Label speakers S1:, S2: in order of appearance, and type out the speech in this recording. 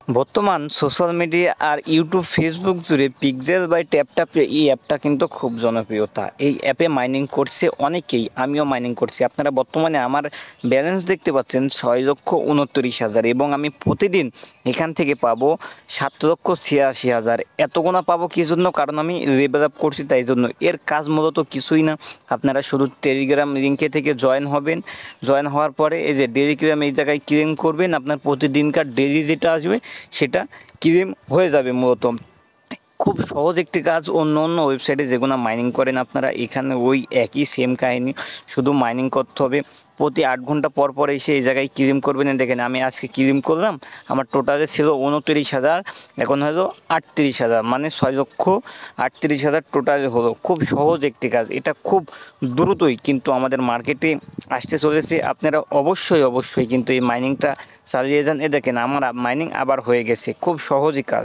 S1: বর্তমান social media আর YouTube Facebook জুড়ে pixel by ট্যাপট্যাপ এই অ্যাপটা কিন্তু খুব জনপ্রিয়তা। এই অ্যাপে মাইনিং করছে অনেকেই, আমিও মাইনিং করছি। আপনারা বর্তমানে আমার ব্যালেন্স দেখতে পাচ্ছেন 6,29,000 এবং আমি প্রতিদিন এখান থেকে পাবো 7,86,000। এতগুলো পাবো কী জন্য? কারণ আমি লেভেল আপ করছি, তাই জন্য। এর কাজ মূলত কিছুই না, আপনারা শুধু টেলিগ্রাম লিঙ্কে থেকে জয়েন হবেন। জয়েন হওয়ার পরে এই যে টেলিগ্রাম এই জায়গায় ক্লেম করবেন, আপনার প্রতিদিনকার ডেলি যেটা আসবে সেটা ক্লেম হয়ে যাবে। মূলত খুব সহজ একটি কাজ। অন্য ওয়েবসাইটে যেগুলো মাইনিং করেন আপনারা, এখানে ওই একই সেম কাহিনী, শুধু মাইনিং করতে হবে। প্রতি 8 ঘন্টা পর পর এসে এই জায়গায় ক্লেম করবেন। দেখেন আমি আজকে ক্লেম করলাম, আমার টোটালে ছিল 29,000, এখন হলো 38,000, মানে 6,38,000 টোটালে হলো। খুব সহজ একটি কাজ, এটা খুব দ্রুতই কিন্তু আমাদের মার্কেটে আসতে চলেছে। আপনারা অবশ্যই কিন্তু এই মাইনিংটা চালিয়ে যান। দেখেন আমার মাইনিং আবার হয়ে গেছে, খুব সহজই কাজ।